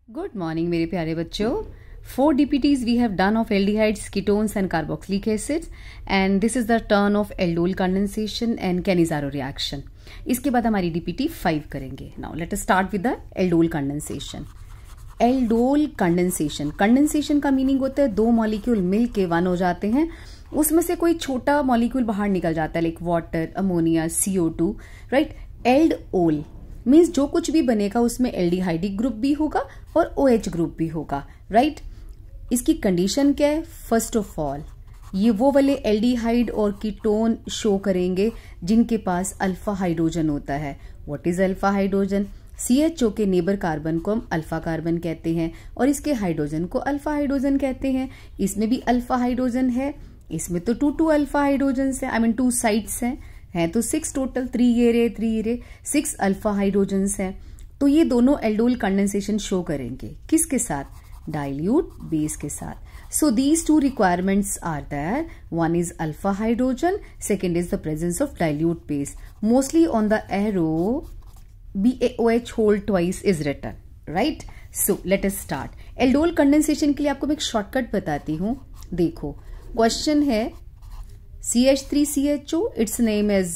Good morning मेरे प्यारे बच्चों। 4 DPTs we have done of aldehydes, ketones and carboxylic acids and this is the turn of aldol condensation and Cannizzaro reaction। इसके बाद हमारी DPT 5 करेंगे। Now let us start with the aldol condensation। Aldol condensation, condensation का meaning होता है दो molecule मिल के one हो जाते हैं, उसमें से कोई छोटा मॉलिक्यूल बाहर निकल जाता है, like water, ammonia, CO2, right. Aldol means जो कुछ भी बनेगा उसमें एल्डिहाइडिक ग्रुप भी होगा और OH ग्रुप भी होगा, राइट। इसकी कंडीशन क्या है? फर्स्ट ऑफ ऑल ये वो वाले एल्डिहाइड और कीटोन शो करेंगे जिनके पास अल्फा हाइड्रोजन होता है। What is alpha hydrogen? CHO के नेबर कार्बन को हम अल्फा कार्बन कहते हैं और इसके हाइड्रोजन को अल्फा हाइड्रोजन कहते हैं। इसमें भी अल्फा हाइड्रोजन है, इसमें तो 2 अल्फा हाइड्रोजन है, आई मीन 2 साइड्स हैं तो 6 टोटल, 3 ये रे 6 अल्फा हाइड्रोजन हैं। तो ये दोनों एल्डोल कंडेंसेशन शो करेंगे किसके साथ? डाइल्यूट बेस के साथ। So these 2 requirements are there, one is alpha hydrogen, second is the presence of dilute base। Mostly on the arrow BaOH whole twice is written, right? So let us start। Aldol condensation के लिए आपको मैं एक shortcut बताती हूँ। देखो question है CH3CHO, its name is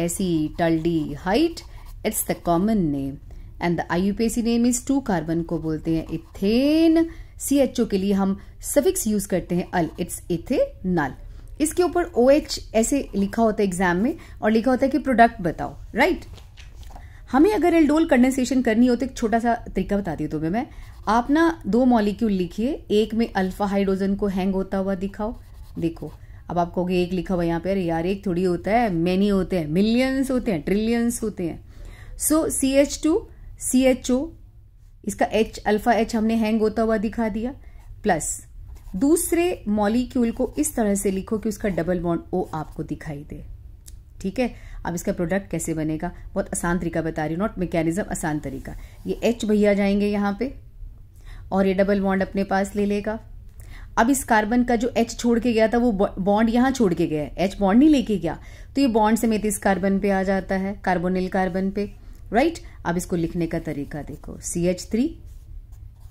acetaldehyde, it's the common name and the IUPAC name is 2 carbon को बोलते हैं इथेन। CHO के लिए हम सफिक्स यूज करते हैं अल, इट्स इथेनॉल। इसके ऊपर OH ऐसे लिखा होता है एग्जाम में और लिखा होता है कि प्रोडक्ट बताओ, राइट। हमें अगर एल्डोल कंडेंसेशन करनी हो तो एक छोटा सा तरीका बताती हूँ तुम्हें मैं। आप ना 2 मॉलिक्यूल लिखिए, एक में अल्फा हाइड्रोजन को हैंग होता हुआ दिखाओ। देखो अब आप कहोगे एक लिखा हुआ यहाँ पे, अरे यार एक थोड़ी होता है, मैनी होते हैं, मिलियंस होते हैं, ट्रिलियंस होते हैं। सो CH2 CHO इसका H अल्फा H हमने हैंग होता हुआ दिखा दिया, प्लस दूसरे मॉलिक्यूल को इस तरह से लिखो कि उसका डबल बॉन्ड O आपको दिखाई दे, ठीक है। अब इसका प्रोडक्ट कैसे बनेगा? बहुत आसान तरीका बता रही हूँ, नॉट मैकेनिज्म, आसान तरीका। ये H भैया जाएंगे यहाँ पे और ये डबल बॉन्ड अपने पास ले लेगा। अब इस कार्बन का जो H छोड़ के गया था वो बॉन्ड यहाँ छोड़ के गया है, H बॉन्ड नहीं लेके गया, तो ये बॉन्ड समेत इस कार्बन पे आ जाता है, कार्बोनिल कार्बन पे, राइट। अब इसको लिखने का तरीका देखो, CH3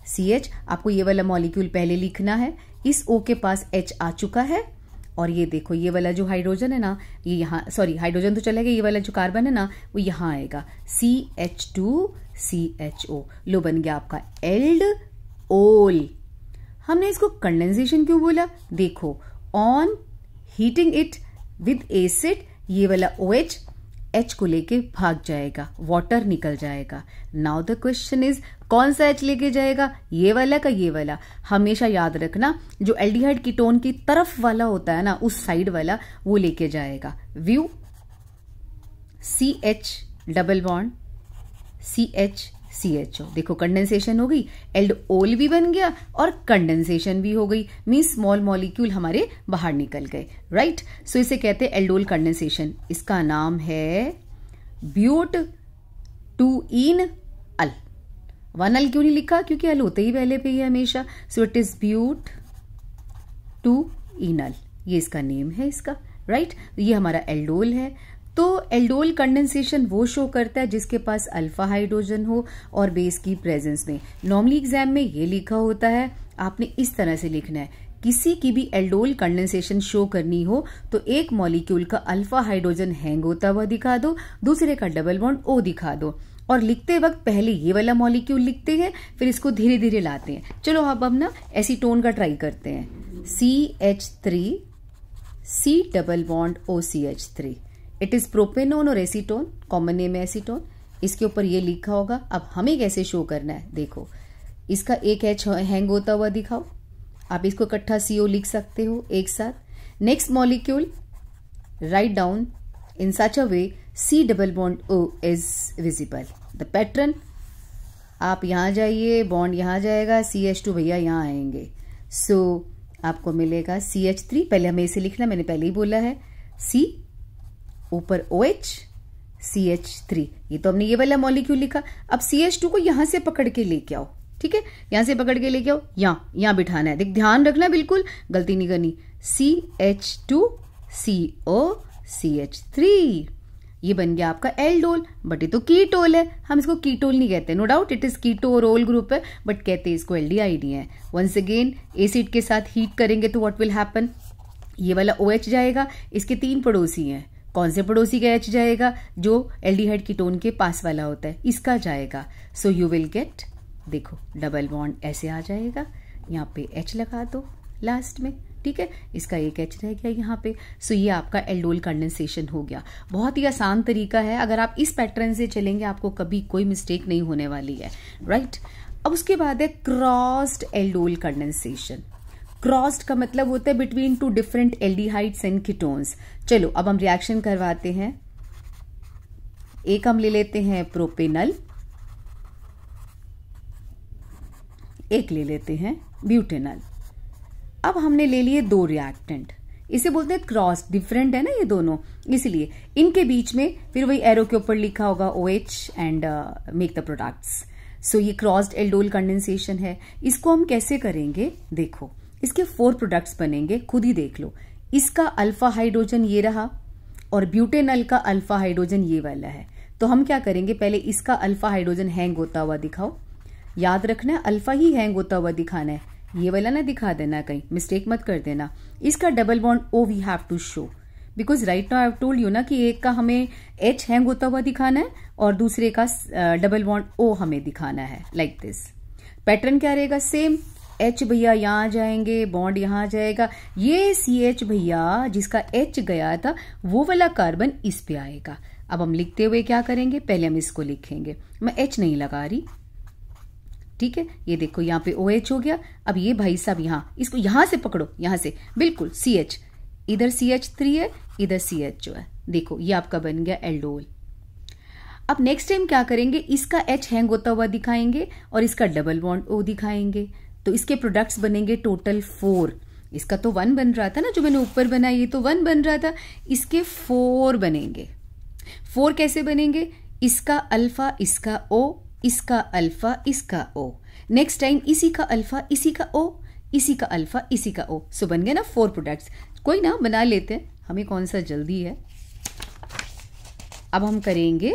CH, आपको ये वाला मॉलिक्यूल पहले लिखना है, इस O के पास H आ चुका है और ये देखो ये वाला जो हाइड्रोजन है ना, ये यहाँ, सॉरी हाइड्रोजन तो चलेगा, ये वाला जो कार्बन है ना वो यहाँ आएगा, CH2 CHO। लो बन गया आपका एल्डोल। हमने इसको कंडेंसेशन क्यों बोला? देखो on heating it with acid ये वाला OH H को लेके भाग जाएगा, वाटर निकल जाएगा। नाउ द क्वेश्चन इज कौन सा H लेके जाएगा? ये वाला का ये वाला। हमेशा याद रखना जो एल्डिहाइड कीटोन की तरफ वाला होता है ना, उस साइड वाला वो लेके जाएगा। View CH double bond CH CHO, देखो कंडेंसेशन हो गई, एल्डोल भी बन गया और कंडेंसेशन भी हो गई, मींस स्मॉल मॉलिक्यूल हमारे बाहर निकल गए, राइट। सो इसे कहते हैं एल्डोल कंडेंसेशन। इसका नाम है ब्यूट 2-इन अल। 1 अल क्यों नहीं लिखा? क्योंकि अल होते ही पहले पे ही हमेशा। सो इट इज ब्यूट 2-इन अल, ये इसका नेम है इसका, राइट। ये हमारा एल्डोल है। तो एल्डोल कंडेंसेशन वो शो करता है जिसके पास अल्फा हाइड्रोजन हो और बेस की प्रेजेंस में। नॉर्मली एग्जाम में ये लिखा होता है, आपने इस तरह से लिखना है। किसी की भी एल्डोल कंडेंसेशन शो करनी हो तो एक मॉलिक्यूल का अल्फा हाइड्रोजन हैंग होता हुआ दिखा दो, दूसरे का डबल बॉन्ड O दिखा दो और लिखते वक्त पहले ये वाला मॉलिक्यूल लिखते हैं, फिर इसको धीरे धीरे लाते हैं। चलो अब हम ना एसीटोन का ट्राई करते हैं। CH3 C double bond OCH3, it is propanone और एसीटोन, कॉमन नेम है एसीटोन। इसके ऊपर ये लिखा होगा। अब हमें कैसे शो करना है? देखो इसका एक H हैंग होता हुआ दिखाओ, आप इसको इकट्ठा CO लिख सकते हो एक साथ। Next molecule write down in such a way C double bond O is visible. The pattern, आप यहां जाइए, बॉन्ड यहां जाएगा, CH2 भैया यहां आएंगे। सो आपको मिलेगा CH3, पहले हमें इसे लिखना, मैंने पहले ही बोला है, C ऊपर OH CH3, ये तो हमने ये वाला मॉलिक्यूल लिखा। अब CH2 को यहां से पकड़ के लेके आओ, ठीक है, यहां से पकड़ के लेके आओ, यहां बिठाना है। देख ध्यान रखना, बिल्कुल गलती नहीं करनी। CH2 CO CH3, ये बन गया आपका एल्डोल, बट ये तो कीटोल है, हम इसको कीटोल नहीं कहते। नो डाउट इट इज कीटोरोल ग्रुप है, बट कहते हैं इसको एल्डिहाइड है। वंस अगेन एसिड के साथ हीट करेंगे तो व्हाट विल हैपन, ये वाला OH जाएगा, इसके 3 पड़ोसी हैं, कौन से पड़ोसी का H जाएगा, जो एल्डिहाइड कीटोन के पास वाला होता है, इसका जाएगा। सो यू विल गेट, देखो डबल बॉन्ड ऐसे आ जाएगा, यहाँ पे H लगा दो लास्ट में, ठीक है, इसका एक H रह गया यहाँ पे। सो ये आपका एल्डोल कंडेंसेशन हो गया। बहुत ही आसान तरीका है, अगर आप इस पैटर्न से चलेंगे आपको कभी कोई मिस्टेक नहीं होने वाली है, राइट। अब उसके बाद है क्रॉस्ड एल्डोल कंडेंसेशन। क्रॉस्ड का मतलब होता है between 2 different aldehydes and ketones. चलो अब हम रिएक्शन करवाते हैं। एक हम ले लेते हैं प्रोपेनल, एक ले लेते हैं ब्यूटेनल। अब हमने ले लिए 2 रिएक्टेंट, इसे बोलते हैं क्रॉस, डिफरेंट है ना ये दोनों, इसलिए इनके बीच में फिर वही एरो के ऊपर लिखा होगा OH and make the products. So ये क्रॉस्ड एल्डोल कंडेंसेशन है। इसको हम कैसे करेंगे, देखो इसके 4 प्रोडक्ट्स बनेंगे, खुद ही देख लो। इसका अल्फा हाइड्रोजन ये रहा और ब्यूटेनल का अल्फा हाइड्रोजन ये वाला है। तो हम क्या करेंगे, पहले इसका अल्फा हाइड्रोजन हैंग होता हुआ दिखाओ, याद रखना है अल्फा ही हैंग होता हुआ दिखाना है, ये वाला ना दिखा देना, कहीं मिस्टेक मत कर देना। इसका double bond O we have to show, because right now I have told you ना कि एक का हमें H हैंग होता हुआ दिखाना है और दूसरे का डबल बॉन्ड O हमें दिखाना है, लाइक दिस। पैटर्न क्या रहेगा, सेम। H भैया यहाँ जाएंगे, बॉन्ड यहाँ जाएगा, ये CH भैया जिसका H गया था वो वाला कार्बन इस पे आएगा। अब हम लिखते हुए क्या करेंगे, पहले हम इसको लिखेंगे, मैं H नहीं लगा रही, ठीक है। ये देखो यहाँ पे OH हो गया। अब ये भाई साहब यहाँ, इसको यहाँ से पकड़ो, यहाँ से बिल्कुल CH, इधर CH3 है, इधर CH जो है, देखो ये आपका बन गया एल्डोल। अब नेक्स्ट टाइम क्या करेंगे, इसका H हैंग होता हुआ दिखाएंगे और इसका डबल बॉन्ड O दिखाएंगे, तो इसके प्रोडक्ट्स बनेंगे टोटल 4। इसका तो 1 बन रहा था ना, जो मैंने ऊपर बनाया ये तो 1 बन रहा था, इसके 4 बनेंगे। 4 कैसे बनेंगे, इसका अल्फा इसका O, इसका अल्फा इसका O, नेक्स्ट टाइम इसी का अल्फा इसी का O, इसी का अल्फा इसी का O। सो बन गए ना 4 प्रोडक्ट्स। कोई ना, बना लेते हैं, हमें कौन सा जल्दी है। अब हम करेंगे,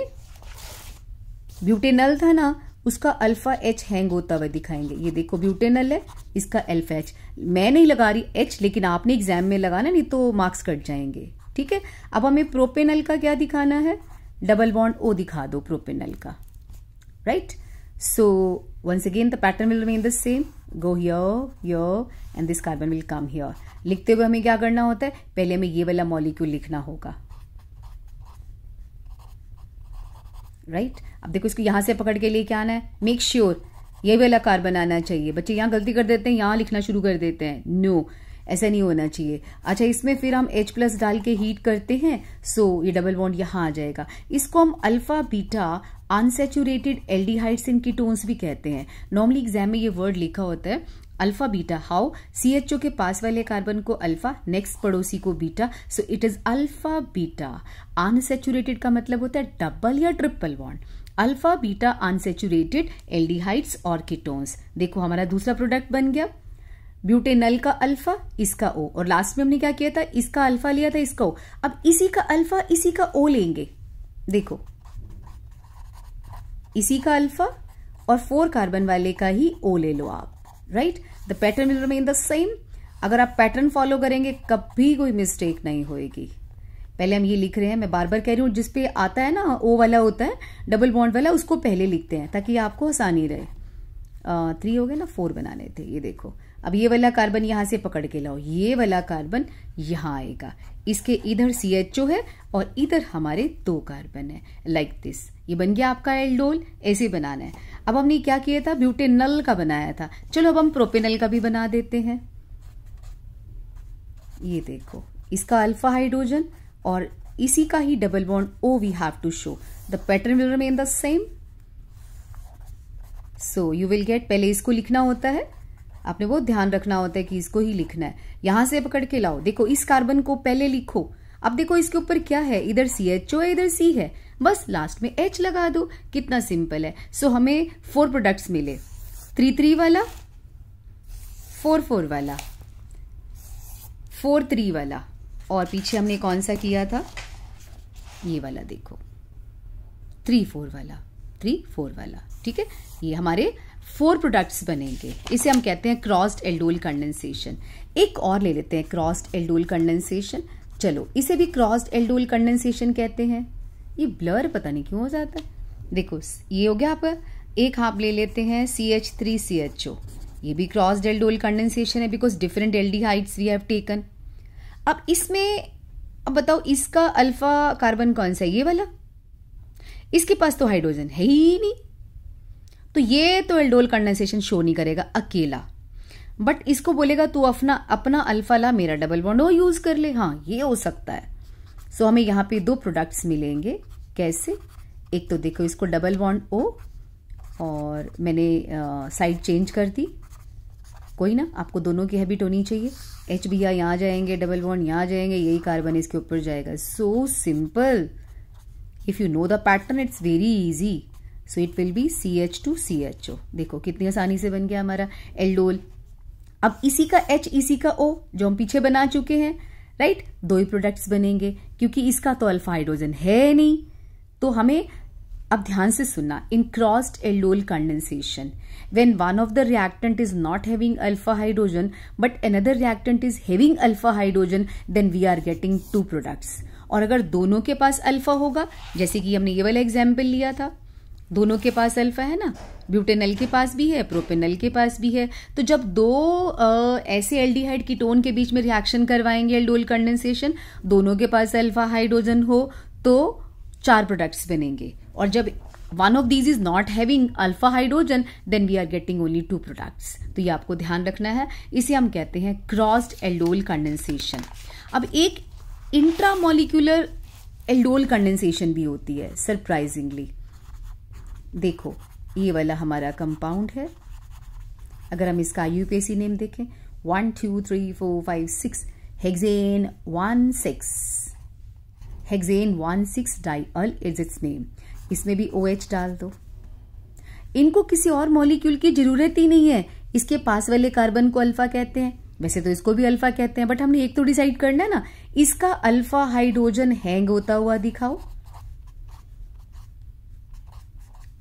ब्यूटेनल था ना, उसका अल्फा H हैंग होता हुआ दिखाएंगे। ये देखो ब्यूटेनल है, इसका अल्फा H, मैं नहीं लगा रही H, लेकिन आपने एग्जाम में लगाना, नहीं तो मार्क्स कट जाएंगे, ठीक है। अब हमें प्रोपेनल का क्या दिखाना है, डबल बॉन्ड O दिखा दो प्रोपेनल का, right. So once again the pattern will remain the same, go here and this carbon will come here. लिखते हुए हमें क्या करना होता है, पहले हमें ये वाला मॉलिक्यूल लिखना होगा, राइट। अब देखो इसको यहां से पकड़ के लेके आना है, मेक श्योर ये वाला कार्बन आना चाहिए। बच्चे यहाँ गलती कर देते हैं, यहाँ लिखना शुरू कर देते हैं, नो ऐसा नहीं होना चाहिए। अच्छा, इसमें फिर हम H+ डाल के हीट करते हैं, सो ये डबल बॉन्ड यहाँ आ जाएगा। इसको हम alpha beta unsaturated aldehydes and ketones भी कहते हैं। नॉर्मली एग्जाम में ये वर्ड लिखा होता है अल्फा बीटा, हाउ, CHO के पास वाले कार्बन को अल्फा, नेक्स्ट पड़ोसी को beta, so it is alpha beta. Unsaturated का मतलब होता है डबल या triple bond, alpha beta unsaturated aldehydes और कीटोन्स। देखो हमारा दूसरा प्रोडक्ट बन गया, ब्यूटेनल का अल्फा, इसका O, और लास्ट में हमने क्या किया था, इसका अल्फा लिया था, इसका O। अब इसी का अल्फा इसी का O लेंगे, देखो इसी का अल्फा और 4 कार्बन वाले का ही O ले लो आप, right. The pattern will remain the same. अगर आप पैटर्न फॉलो करेंगे कभी कोई मिस्टेक नहीं होएगी। पहले हम ये लिख रहे हैं, मैं बार बार कह रही हूँ, जिसपे आता है ना O वाला होता है डबल बॉन्ड वाला, उसको पहले लिखते हैं ताकि आपको आसानी रहे। 3 हो गए ना, 4 बनाने थे। ये देखो अब ये वाला कार्बन यहां से पकड़ के लाओ, ये वाला कार्बन यहां आएगा, इसके इधर CHO है और इधर हमारे 2 कार्बन है, लाइक दिस। ये बन गया आपका एल्डोल, ऐसे बनाना है। अब हमने क्या किया था, ब्यूटेनल का बनाया था, चलो अब हम प्रोपेनल का भी बना देते हैं। ये देखो इसका अल्फा हाइड्रोजन और इसी का ही double bond O we have to show, the pattern will remain the same. So you will get, पहले इसको लिखना होता है, आपने बहुत ध्यान रखना होता है कि इसको ही लिखना है। यहां से पकड़ के लाओ, देखो इस कार्बन को पहले लिखो। अब देखो इसके ऊपर क्या है, इधर CHO है, इधर C है, बस लास्ट में H लगा दो, कितना सिंपल है। सो हमें 4 प्रोडक्ट्स मिले, 3-3 वाला, 4-4 वाला, 4-3 वाला, और पीछे हमने कौन सा किया था, ये वाला देखो 3,4 वाला 3,4 वाला, ठीक है। ये हमारे 4 प्रोडक्ट्स बनेंगे। इसे हम कहते हैं क्रॉस्ड एल्डोल कंडेंसेशन। एक और ले लेते हैं क्रोस्ड एल्डोल कंडेंसेशन। चलो इसे भी क्रॉस्ड एल्डोल कंडेंसेशन कहते हैं। ये ब्लर पता नहीं क्यों हो जाता है। देखो ये हो गया आपका। एक आप ले लेते हैं CH3CHO। ये भी क्रॉस्ड एल्डोल कंडेंसेशन है because different aldehydes we have taken. अब इसमें अब बताओ इसका अल्फा कार्बन कौन सा है? ये वाला। इसके पास तो हाइड्रोजन है ही नहीं, तो ये तो एल्डोल कंडेंसेशन शो नहीं करेगा अकेला। बट इसको बोलेगा तू अपना अल्फा ला, मेरा डबल बॉन्ड ओ यूज कर ले। हाँ ये हो सकता है। सो हमें यहाँ पे 2 प्रोडक्ट्स मिलेंगे। कैसे? एक तो देखो इसको डबल बॉन्ड ओ, और मैंने साइड चेंज कर दी। कोई ना, आपको दोनों की हैबिट होनी चाहिए। H भैया यहाँ जाएंगे, डबल बॉन्ड यहाँ जाएंगे, यही कार्बन इसके ऊपर जाएगा। So simple. If you know the pattern it's very easy. So it will be CH2CHO। देखो कितनी आसानी से बन गया हमारा एल्डोल। अब इसी का H इसी का O जो हम पीछे बना चुके हैं, राइट। 2 ही प्रोडक्ट्स बनेंगे क्योंकि इसका तो अल्फा हाइड्रोजन है नहीं। तो हमें अब ध्यान से सुनना, in crossed aldol condensation when one of the reactant is not having alpha hydrogen but another reactant is having alpha hydrogen, then we are getting 2 products। और अगर दोनों के पास अल्फा होगा, जैसे कि हमने ये वाला एग्जाम्पल लिया था, दोनों के पास अल्फा है ना, ब्यूटेनल के पास भी है, प्रोपेनल के पास भी है। तो जब 2 ऐसे एल्डिहाइड कीटोन के बीच में रिएक्शन करवाएंगे एल्डोल कंडेंसेशन, दोनों के पास अल्फा हाइड्रोजन हो तो 4 प्रोडक्ट्स बनेंगे। और जब one of these is not having alpha hydrogen, then we are getting only 2 products। तो ये आपको ध्यान रखना है। इसे हम कहते हैं क्रॉस्ड एल्डोल कंडेंसेशन। अब एक इंट्रामोलिक्यूलर एल्डोल कंडेंसेशन भी होती है सरप्राइजिंगली। देखो ये वाला हमारा कंपाउंड है। अगर हम इसका IUPAC नेम देखें 1 2 3 4 5 6 hexane 1,6 hexane 1,6 diol is its name. इसमें भी OH डाल दो। इनको किसी और मॉलिक्यूल की जरूरत ही नहीं है। इसके पास वाले कार्बन को अल्फा कहते हैं, वैसे तो इसको भी अल्फा कहते हैं, बट हमने एक तो डिसाइड करना है ना। इसका अल्फा हाइड्रोजन हैंग होता हुआ दिखाओ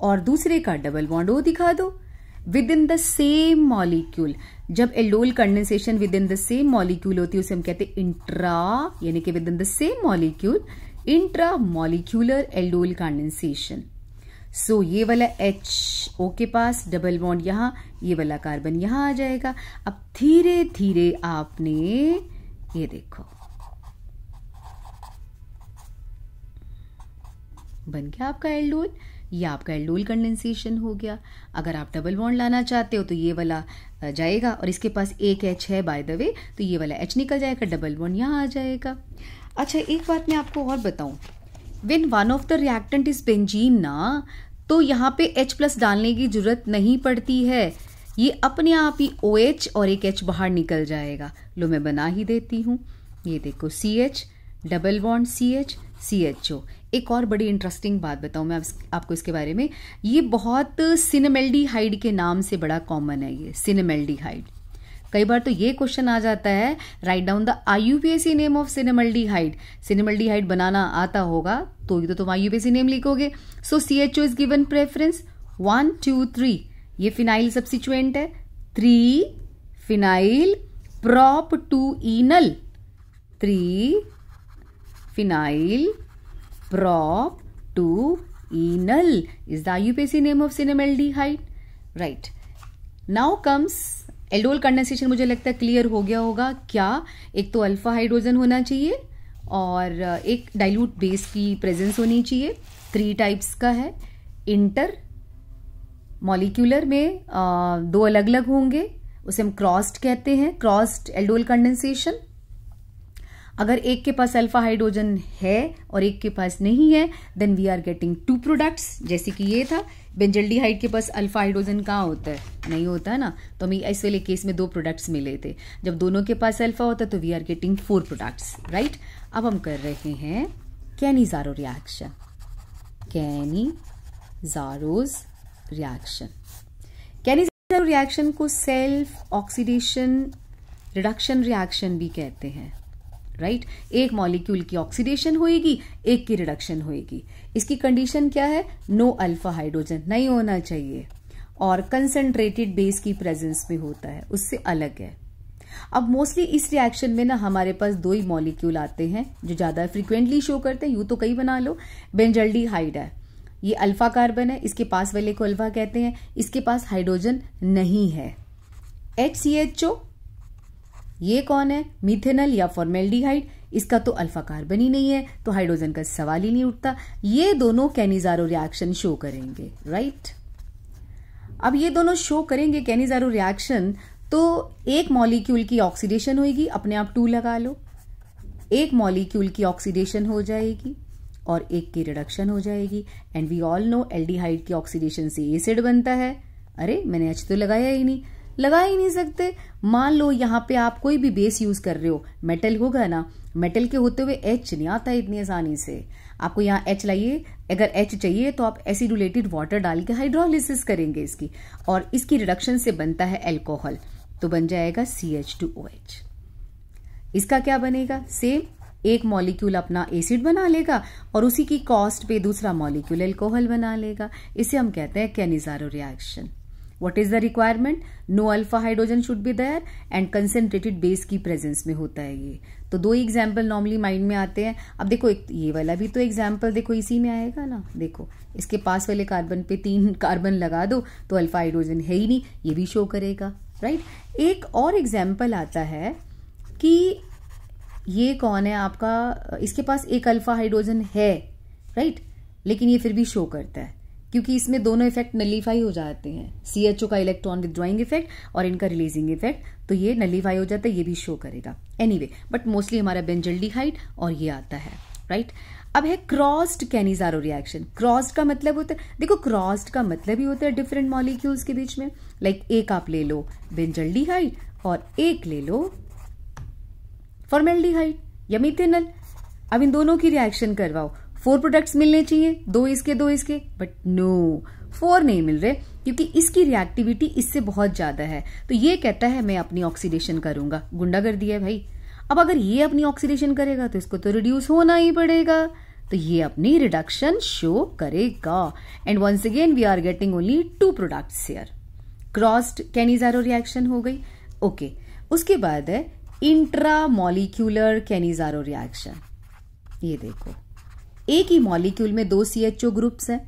और दूसरे का डबल बॉन्ड O दिखा दो within the same molecule. जब aldol condensation within the same molecule होती है उसे हम कहते हैं इंट्रा, यानी कि within the same molecule, intramolecular aldol condensation. So ये वाला HO के पास डबल बॉन्ड यहां, ये वाला कार्बन यहां आ जाएगा। अब धीरे धीरे आपने ये देखो बन गया आपका एल्डोल। ये आपका एल्डोल कंडेंसेशन हो गया। अगर आप डबल बॉन्ड लाना चाहते हो तो ये वाला जाएगा और इसके पास एक H है बाय द वे, तो ये वाला H निकल जाएगा, डबल बॉन्ड यहां आ जाएगा। अच्छा एक बात मैं आपको और बताऊं, when one of the reactant is benzene ना, तो यहाँ पे H+ डालने की जरूरत नहीं पड़ती है। ये अपने आप ही OH और एक H बाहर निकल जाएगा। लो मैं बना ही देती हूँ। ये देखो CH double bond CH CHO। एक और बड़ी इंटरेस्टिंग बात बताऊं मैं आपको इसके बारे में। ये बहुत सिनेमेल्डिहाइड के नाम से बड़ा कॉमन है। ये सिनेमेल्डिहाइड, कई बार तो ये क्वेश्चन आ जाता है, write down the IUPAC name of cinnamaldehyde. Cinnamaldehyde बनाना आता होगा तो ये तो तुम IUPAC नेम लिखोगे। So CHO is given preference 1 2 3। ये फिनाइल सब्स्टिट्यूएंट है। 3 phenyl prop 2 enal। 3 phenyl prop 2 enal is the IUPAC name of cinemaldehyde, right। now comes aldol condensation. मुझे लगता है क्लियर हो गया होगा क्या। एक तो अल्फा हाइड्रोजन होना चाहिए और एक डाइल्यूट बेस की प्रेजेंस होनी चाहिए। 3 टाइप्स का है। इंटर मॉलिक्यूलर में 2 अलग अलग होंगे, उसे हम क्रॉस्ड कहते हैं, क्रॉस्ड एल्डोल कंडेंसेशन। अगर एक के पास अल्फा हाइड्रोजन है और एक के पास नहीं है, then we are getting 2 products. जैसे कि ये था, बेंजल्डिहाइड के पास अल्फा हाइड्रोजन कहाँ होता है? नहीं होता है ना। तो हमें इस वाले केस में 2 प्रोडक्ट्स मिले थे। जब दोनों के पास अल्फा होता है तो we are getting 4 products, right. अब हम कर रहे हैं Cannizzaro reaction. Cannizzaro's reaction. Cannizzaro reaction को सेल्फ ऑक्सीडेशन रिडक्शन रिएक्शन भी कहते हैं, राइट। एक मॉलिक्यूल की ऑक्सीडेशन होएगी, एक की रिडक्शन होएगी। इसकी कंडीशन क्या है? नो अल्फा हाइड्रोजन, नहीं होना चाहिए, और कंसंट्रेटेड बेस की प्रेजेंस में होता है, उससे अलग है। अब मोस्टली इस रिएक्शन में ना हमारे पास दो ही मॉलिक्यूल आते हैं जो ज्यादा फ्रिक्वेंटली शो करते हैं, यूं तो कई बना लो। बेंजल्डिहाइड है, ये अल्फा कार्बन है, इसके पास वाले को अल्फा कहते हैं, इसके पास हाइड्रोजन नहीं है। HCHO, ये कौन है? मिथेनल या फॉर्मेल्डिहाइड, इसका तो अल्फा कार्बन ही नहीं है, तो हाइड्रोजन का सवाल ही नहीं उठता। ये दोनों कैनिजारो रिएक्शन शो करेंगे, राइट। अब ये दोनों शो करेंगे कैनिजारो रिएक्शन, तो एक मॉलिक्यूल की ऑक्सीडेशन होगी, अपने आप 2 लगा लो, एक मॉलिक्यूल की ऑक्सीडेशन हो जाएगी और एक की रिडक्शन हो जाएगी। And we all know aldehyde की ऑक्सीडेशन से एसिड बनता है। अरे मैंने H तो लगाया ही नहीं, लगा ही नहीं सकते। मान लो यहाँ पे आप कोई भी बेस यूज कर रहे हो, मेटल होगा ना, मेटल के होते हुए H नहीं आता इतनी आसानी से। आपको यहाँ H लाइए, अगर H चाहिए तो आप एसिडुलेटेड वाटर डाल के हाइड्रोलिसिस करेंगे इसकी, और इसकी रिडक्शन से बनता है अल्कोहल, तो बन जाएगा CH2OH। इसका क्या बनेगा? सेम, एक मॉलिक्यूल अपना एसिड बना लेगा और उसी की कॉस्ट पे दूसरा मॉलिक्यूल अल्कोहल बना लेगा। इसे हम कहते हैं Cannizzaro reaction. What is the requirement? No alpha hydrogen should be there and concentrated base की प्रेजेंस में होता है ये। तो 2 एग्जाम्पल नॉर्मली माइंड में आते हैं। अब देखो ये वाला भी तो एग्जाम्पल देखो इसी में आएगा ना। देखो इसके पास वाले कार्बन पे 3 कार्बन लगा दो तो अल्फा हाइड्रोजन है ही नहीं, ये भी शो करेगा, राइट। एक और एग्जाम्पल आता है कि ये कौन है आपका, इसके पास एक अल्फा हाइड्रोजन है, राइट, लेकिन ये फिर भी शो करता है क्योंकि इसमें दोनों इफेक्ट नलीफाई हो जाते हैं, CHO का इलेक्ट्रॉन विथड्रॉइंग इफेक्ट और इनका रिलीजिंग इफेक्ट, तो ये नलीफाई हो जाता है, ये भी शो करेगा। एनीवे, बट मोस्टली हमारा बेंजल्डिहाइड और ये आता है, राइट। अब है क्रॉस्ड कैनिजारो रिएक्शन। क्रॉस्ड का मतलब होता है, देखो क्रॉस्ड का मतलब ही होता है डिफरेंट मॉलिक्यूल्स के बीच में। लाइक एक आप ले लो बेंजल्डिहाइड और एक ले लो फॉर्मेल्डिहाइड या मिथेनल। अब इन दोनों की रिएक्शन करवाओ, 4 प्रोडक्ट्स मिलने चाहिए, 2 इसके 2 इसके, बट नो 4 नहीं मिल रहे क्योंकि इसकी रिएक्टिविटी इससे बहुत ज्यादा है। तो ये कहता है मैं अपनी ऑक्सीडेशन करूंगा, गुंडागर्दी है भाई। अब अगर ये अपनी ऑक्सीडेशन करेगा तो इसको तो रिड्यूस होना ही पड़ेगा, तो ये अपनी रिडक्शन शो करेगा। And once again we are getting only 2 products here. Crossed Cannizzaro reaction हो गई, ओके। उसके बाद है इंट्रा मॉलिक्यूलर कैनिजारो रिएक्शन। ये देखो एक ही मॉलिक्यूल में 2 CHO ग्रुप्स हैं,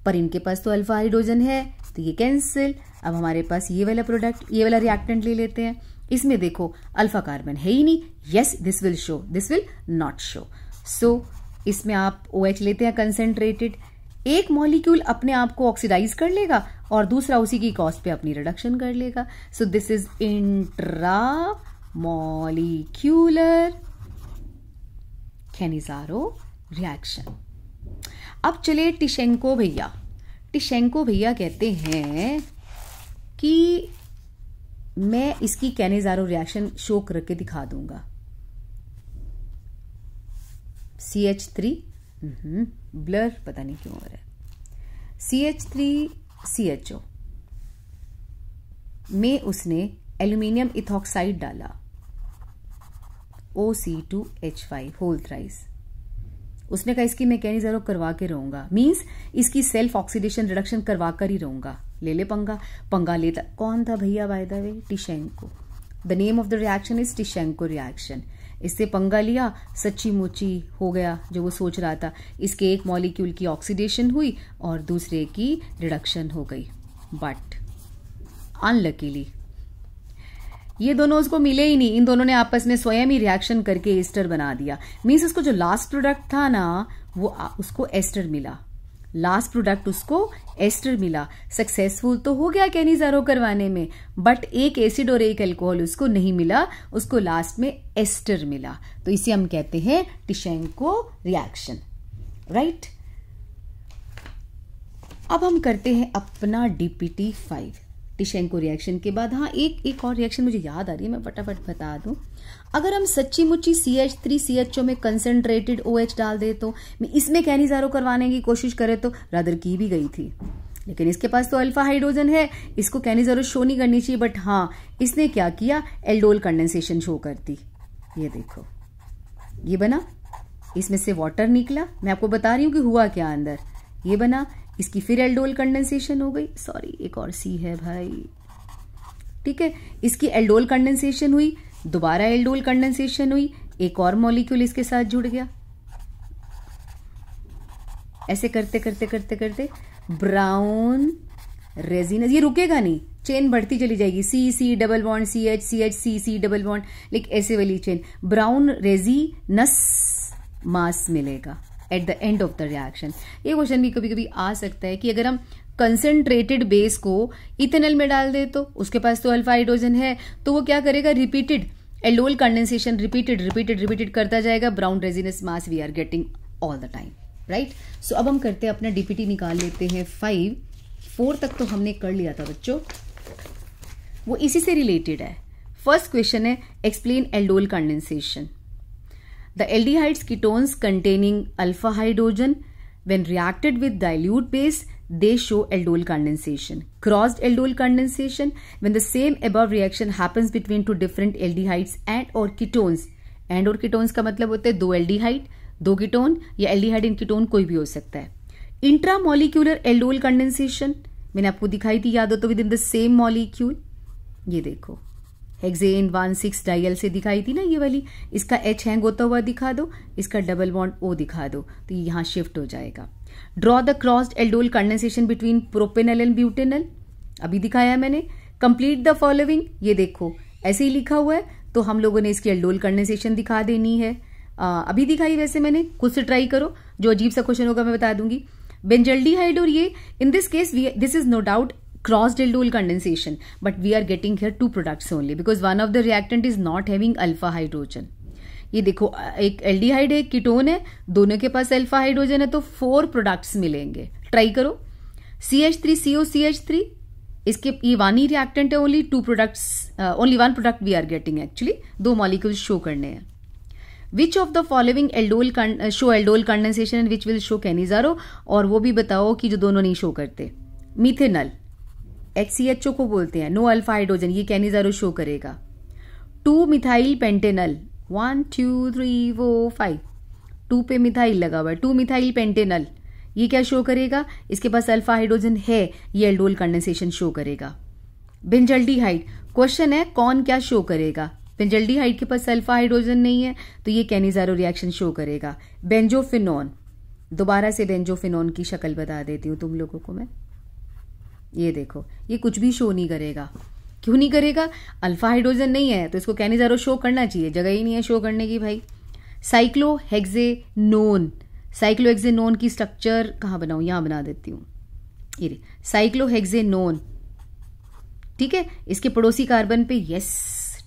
पर इनके पास तो अल्फा हाइड्रोजन है, तो ये कैंसिल। अब हमारे पास ये वाला प्रोडक्ट, ये वाला रिएक्टेंट ले लेते हैं। इसमें देखो अल्फा कार्बन है ही नहीं, yes this will show, this will not show. So इसमें आप OH लेते हैं कंसेंट्रेटेड, एक मॉलिक्यूल अपने आप को ऑक्सीडाइज कर लेगा और दूसरा उसी की कॉस्ट पे अपनी रिडक्शन कर लेगा। So this is intra molecular Cannizzaro reaction. अब चले टिशेंको भैया। टिशेंको भैया कहते हैं कि मैं इसकी कैनिजारो रिएक्शन शो करके दिखा दूंगा। CH3 ब्लर पता नहीं क्यों हो रहा है, CH3CHO में उसने एल्यूमिनियम इथॉक्साइड डाला, OC2H5 होल थ्राइस। उसने कहा इसकी मैं कैनिजारो करवा के रहूंगा, मींस इसकी सेल्फ ऑक्सीडेशन रिडक्शन करवा कर ही रहूंगा। ले ले पंगा, पंगा लेता कौन था भैया? By the way Tishchenko. The name of the reaction is Tishchenko reaction. इससे पंगा लिया, सच्ची मुच्ची हो गया जो वो सोच रहा था। इसके एक मॉलिक्यूल की ऑक्सीडेशन हुई और दूसरे की रिडक्शन हो गई, बट अनलकीली ये दोनों उसको मिले ही नहीं। इन दोनों ने आपस में स्वयं ही रिएक्शन करके एस्टर बना दिया। मीन्स उसको जो लास्ट प्रोडक्ट था ना वो उसको एस्टर मिला, लास्ट प्रोडक्ट उसको एस्टर मिला। सक्सेसफुल तो हो गया कैनिजारो करवाने में, बट एक एसिड और एक अल्कोहल उसको नहीं मिला, उसको लास्ट में एस्टर मिला। तो इसे हम कहते हैं टिशेंको रिएक्शन, राइट। अब हम करते हैं अपना DPT5 टिशेंको रिएक्शन के बाद। हाँ एक और रिएक्शन मुझे याद आ रही है, मैं फटाफट बता दूं। अगर हम सच्ची मुच्ची CH3CHO में कंसंट्रेटेड OH डाल दे तो इसमें कैनिजारो करवाने की कोशिश करे तो रादर की भी गई थी, लेकिन इसके पास तो अल्फा हाइड्रोजन है, इसको कैनिजारो शो नहीं करनी चाहिए, बट हाँ इसने क्या किया, एल्डोल कंडेंसेशन शो करती। ये देखो ये बना, इसमें से वाटर निकला, मैं आपको बता रही हूं कि हुआ क्या अंदर, ये बना, इसकी फिर एल्डोल कंडेंसेशन हो गई, सॉरी एक और सी है भाई, ठीक है, इसकी एल्डोल कंडेंसेशन हुई, दोबारा एल्डोल कंडेंसेशन हुई, एक और मॉलिक्यूल इसके साथ जुड़ गया, ऐसे करते करते करते करते ब्राउन रेजिनस, ये रुकेगा नहीं, चेन बढ़ती चली जाएगी, C C double bond C H C C double bond, like ऐसे वाली चेन, ब्राउन रेजिनस मास मिलेगा at the end of the reaction. ये क्वेश्चन भी कभी कभी आ सकता है कि अगर हम कंसंट्रेटेड बेस को इथेनॉल में डाल दे तो उसके पास तो अल्फा हाइड्रोजन है, तो वो क्या करेगा, रिपीटेड एल्डोल कंडेंसेशन रिपीटेड करता जाएगा, brown resinous mass we are getting all the time, right. So अब हम करते हैं अपना डीपीटी निकाल लेते हैं 4 तक तो हमने कर लिया था बच्चों, वो इसी से रिलेटेड है। फर्स्ट क्वेश्चन है explain aldol condensation. The aldehydes ketones containing alpha hydrogen when reacted with dilute base they show aldol condensation. Crossed aldol condensation when the same above reaction happens between two different aldehydes and or ketones. and or ketones का मतलब होता है 2 aldehyde 2 ketone, या aldehyde इन ketone कोई भी हो सकता है। इंट्रामोलिक्यूलर एल्डोल कंडेंसेशन मैंने आपको दिखाई थी, याद हो तो with in the same molecule, ये देखो हेक्सेन 1,6 डाइल से दिखाई थी ना ये वाली, इसका H हैंग होता हुआ दिखा दो, इसका डबल बॉन्ड O दिखा दो, तो ये यहां शिफ्ट हो जाएगा। Draw the crossed aldol condensation between propanal and butanal, अभी दिखाया मैंने। कंप्लीट द फॉलोइंग, ये देखो ऐसे ही लिखा हुआ है, तो हम लोगों ने इसकी एल्डोल कंडेंसेशन दिखा देनी है, अभी दिखाई वैसे मैंने, खुद से ट्राई करो, जो अजीब सा क्वेश्चन होगा मैं बता दूंगी। बेंजल्डिहाइड और ये in this case this is no doubt crossed aldol condensation, but we are getting here 2 products only because one of the reactant is not having alpha hydrogen. ये देखो एक एल्डिहाइड है, एक कीटोन है, दोनों के पास अल्फा हाइड्रोजन है, तो 4 प्रोडक्ट्स मिलेंगे, ट्राई करो। CH3COCH3, इसके ये 1 ही रिएक्टेंट है, only 2 products, only 1 product we are getting, actually 2 molecules show करने हैं। Which of the following aldol show aldol condensation and which will show Cannizzaro, और वो भी बताओ कि जो दोनों नहीं शो करते। मिथेनल HCHO को बोलते हैं, नो अल्फा हाइड्रोजन, ये कैनिजारो शो करेगा। 2 मिथाइल पेंटेनल, 1 2 3 4 5, 2 पे मिथाइल लगा हुआ है, 2 मिथाइल पेंटेनल, ये क्या शो करेगा, इसके पास अल्फा हाइड्रोजन है, ये एल्डोल कंडेंसेशन शो करेगा। बेंजल्डिहाइड, क्वेश्चन है कौन क्या शो करेगा, बेंजल्डिहाइड के पास अल्फा हाइड्रोजन नहीं है, तो ये कैनिजारो रिएक्शन शो करेगा। बेंजोफिनोन, दोबारा से बेंजोफिनोन की शक्ल बता देती हूं तुम लोगों को मैं, ये देखो ये कुछ भी शो नहीं करेगा, क्यों नहीं करेगा, अल्फा हाइड्रोजन नहीं है, तो इसको कैनिजारो शो करना चाहिए, जगह ही नहीं है शो करने की भाई। साइक्लोहेक्सेनोन, साइक्लोहेक्सेनोन की स्ट्रक्चर कहां बनाऊं, यहां बना देती हूं, ये साइक्लोहेक्सेनोन, ठीक है, इसके पड़ोसी कार्बन पे यस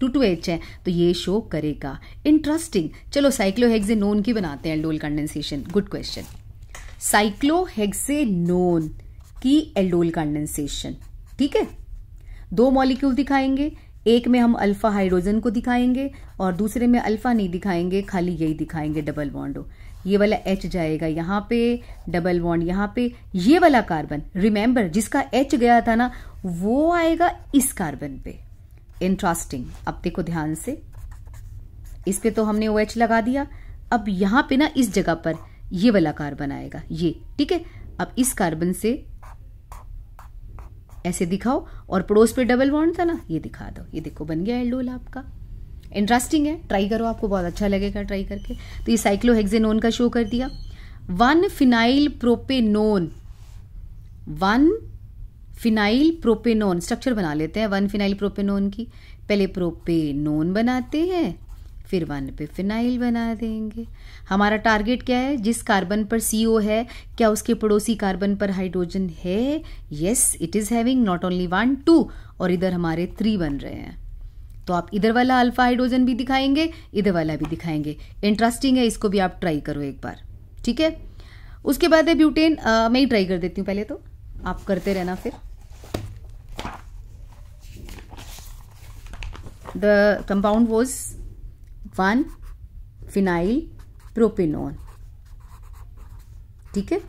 2,2H है, तो ये शो करेगा। इंटरेस्टिंग, चलो साइक्लोहेक्सेनोन की बनाते हैं aldol condensation, good question. Cyclohexanone की एल्डोल कंडेंसेशन, ठीक है, 2 मॉलिक्यूल दिखाएंगे, एक में हम अल्फा हाइड्रोजन को दिखाएंगे और दूसरे में अल्फा नहीं दिखाएंगे, खाली यही दिखाएंगे डबल बॉन्ड, ये वाला H जाएगा यहां पे, डबल बॉन्ड यहां पे, ये वाला कार्बन रिमेंबर जिसका H गया था ना, वो आएगा इस कार्बन पे। इंटरेस्टिंग, अब देखो ध्यान से, इस पे तो हमने OH लगा दिया, अब यहां पे ना इस जगह पर ये वाला कार्बन आएगा, ये ठीक है। अब इस कार्बन से ऐसे दिखाओ और पड़ोस पे डबल बॉन्ड था ना, ये दिखा दो, ये देखो बन गया एल्डोल आपका। इंटरेस्टिंग है, ट्राई करो, आपको बहुत अच्छा लगेगा ट्राई करके। तो ये साइक्लोहेक्सेनोन का शो कर दिया। 1 phenyl propanone, 1 phenyl propanone structure बना लेते हैं 1 फिनाइल प्रोपेनोन की। पहले प्रोपेनोन बनाते हैं, फिर 1 पे फिनाइल बना देंगे। हमारा टारगेट क्या है, जिस कार्बन पर CO है क्या उसके पड़ोसी कार्बन पर हाइड्रोजन है? Yes, it is having not only 1 2, और इधर हमारे 3 बन रहे हैं, तो आप इधर वाला अल्फा हाइड्रोजन भी दिखाएंगे, इधर वाला भी दिखाएंगे। इंटरेस्टिंग है, इसको भी आप ट्राई करो एक बार, ठीक है। उसके बाद है ब्यूटेन, मैं ही ट्राई कर देती हूँ पहले, तो आप करते रहना फिर। The compound was 1 phenyl propanone, ठीक है।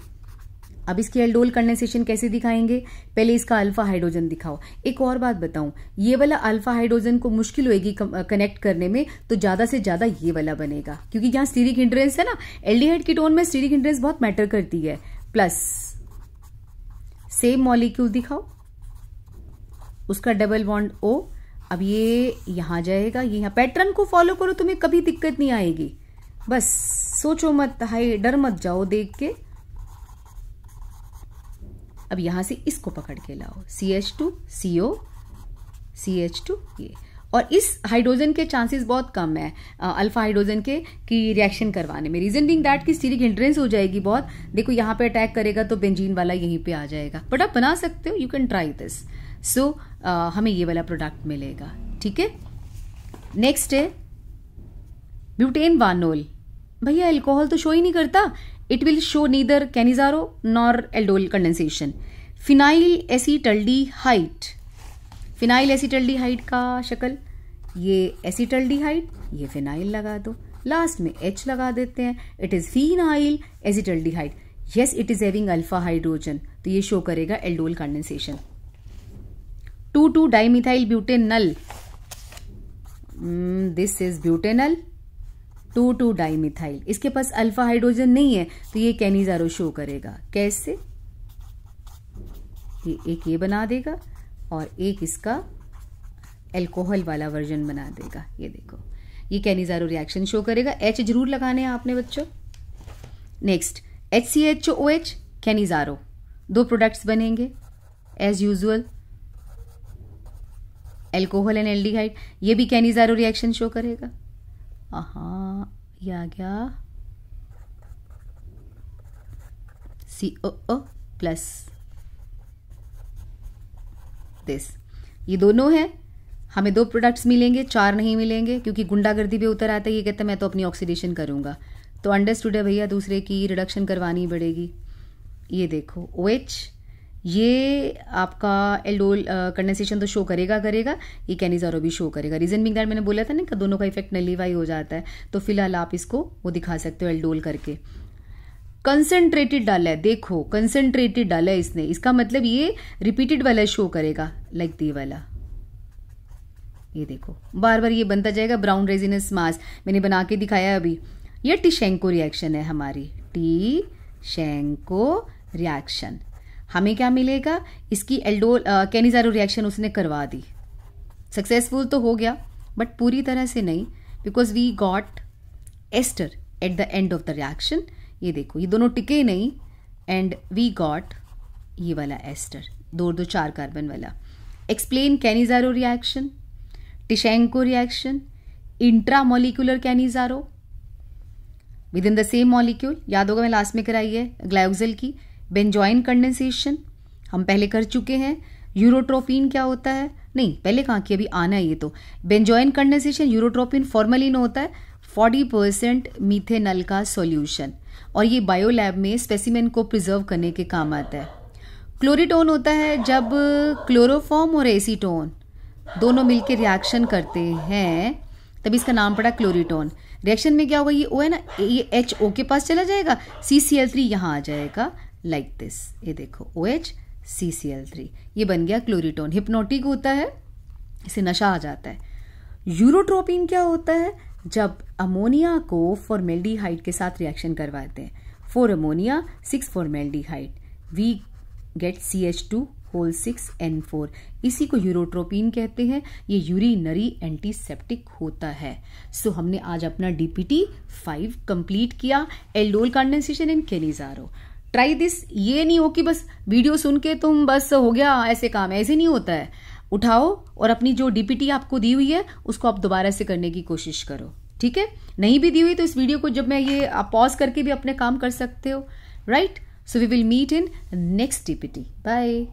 अब इसकी एल्डोल कंडेंसेशन कैसे दिखाएंगे, पहले इसका अल्फा हाइड्रोजन दिखाओ। एक और बात बताऊं, ये वाला अल्फा हाइड्रोजन को मुश्किल होगी कनेक्ट करने में, तो ज्यादा से ज्यादा ये वाला बनेगा, क्योंकि यहाँ स्टीरिक हिंड्रेंस है ना, एल्डिहाइड कीटोन में स्टीरिक हिंड्रेंस बहुत मैटर करती है। प्लस सेम मॉलिक्यूल दिखाओ, उसका डबल बॉन्ड O, अब ये यहां जाएगा, ये यहां, पैटर्न को फॉलो करो, तुम्हें कभी दिक्कत नहीं आएगी, बस सोचो मत, हाय डर मत जाओ देख के। अब यहां से इसको पकड़ के लाओ, CH2 CO CH2 ये, और इस हाइड्रोजन के चांसेस बहुत कम है अल्फा हाइड्रोजन के की रिएक्शन करवाने में, रीजन बिंग दैट की स्टीरिक हिंड्रेंस हो जाएगी बहुत। देखो यहां पे अटैक करेगा तो बेंजीन वाला यहीं पे आ जाएगा, बट आप बना सकते हो, यू कैन ट्राई दिस। सो हमें ये वाला प्रोडक्ट मिलेगा, ठीक है। नेक्स्ट है ब्यूटेन वानोल। भैया अल्कोहल तो शो ही नहीं करता, it will show neither Cannizzaro nor aldol condensation. Phenyl acetaldehyde, phenyl acetaldehyde का शक्ल, ये एसीटल्डिहाइड, ये फिनाइल लगा दो, लास्ट में H लगा देते हैं, it is phenyl acetaldehyde. Yes it is having alpha hydrogen, तो ये शो करेगा aldol condensation. 2,2 dimethyl butanal, this is butanal 2,2 dimethyl, इसके पास अल्फा हाइड्रोजन नहीं है, तो ये कैनिजारो शो करेगा। कैसे, ये बना देगा और एक इसका एल्कोहल वाला वर्जन बना देगा, ये देखो ये कैनिजारो रिएक्शन शो करेगा। H जरूर लगाने हैं आपने बच्चों। नेक्स्ट HCHOH कैनिजारो, 2 प्रोडक्ट्स बनेंगे as usual, alcohol and aldehyde, ये भी कैनिजारो रिएक्शन शो करेगा। ये आ गया COO प्लस दिस, ये दोनों हैं, हमें 2 प्रोडक्ट्स मिलेंगे, 4 नहीं मिलेंगे, क्योंकि गुंडागर्दी पे उतर आता है, ये कहता है मैं तो अपनी ऑक्सीडेशन करूंगा, तो अंडरस्टूड है भैया, दूसरे की रिडक्शन करवानी पड़ेगी। ये देखो OH, ये आपका एल्डोल कंडेंसेशन तो शो करेगा, ये कैनिजारो भी शो करेगा। रीजन बिंग दैट मैंने बोला था ना कि दोनों का इफेक्ट नलीफाई हो जाता है, तो फिलहाल आप इसको वो दिखा सकते हो एल्डोल करके। कंसंट्रेटेड डाला है, देखो कंसंट्रेटेड डाला है इसने, इसका मतलब ये रिपीटेड वाला शो करेगा, लाइक दी वाला, ये देखो बार बार ये बनता जाएगा। ब्राउन रेजिनस मास मैंने बना के दिखाया अभी, ये टिशेंको रिएक्शन है हमारी, टिशेंको रिएक्शन। हमें क्या मिलेगा, इसकी एल्डोल कैनिजारो रिएक्शन उसने करवा दी, सक्सेसफुल तो हो गया बट पूरी तरह से नहीं, because we got ester at the end of the reaction. ये देखो ये दोनों टिके नहीं, एंड वी गॉट ये वाला एस्टर, 2 4 कार्बन वाला। Explain Cannizzaro reaction, Tishchenko reaction, intramolecular Cannizzaro within the same molecule, याद होगा मैं लास्ट में कराई है ग्लाइकोजेल की। बेंजोइन कंडेंसेशन हम पहले कर चुके हैं। यूरोट्रोपिन क्या होता है, नहीं पहले कहाँ की, अभी आना है ये तो। बेंजोइन कंडेंसेशन, यूरोट्रोपिन फॉर्मलिन होता है 40% मीथेनल का सॉल्यूशन, और ये बायोलैब में स्पेसिमेन को प्रिजर्व करने के काम आता है। क्लोरीटोन होता है जब क्लोरोफॉर्म और एसीटोन दोनों मिलकर रिएक्शन करते हैं, तभी इसका नाम पड़ा क्लोरीटोन। रिएक्शन में क्या होगा, ये O है ना, ये HO के पास चला जाएगा, CCl3 यहाँ आ जाएगा, लाइक दिस, ये देखो OH CCl3, ये बन गया क्लोरीटोन। हिप्नोटिक होता है, इसे नशा आ जाता है। यूरोट्रोपिन क्या होता है, जब अमोनिया को फॉर्मेल्डिहाइड के साथ रिएक्शन करवाते हैं, 4 ammonia 6 formaldehyde, we get CH2(6N4), इसी को यूरोट्रोपिन कहते हैं। ये यूरिनरी एंटीसेप्टिक होता है। सो हमने आज अपना DPT 5 कंप्लीट किया, aldol condensation in Cannizzaro. Try this, ये नहीं हो कि बस वीडियो सुन के तुम बस हो गया ऐसे काम, ऐसे नहीं होता है। उठाओ और अपनी जो DPT आपको दी हुई है उसको आप दोबारा से करने की कोशिश करो, ठीक है। नहीं भी दी हुई तो इस वीडियो को जब मैं ये आप पॉज करके भी अपने काम कर सकते हो, right. So we will meet in next DPT. Bye.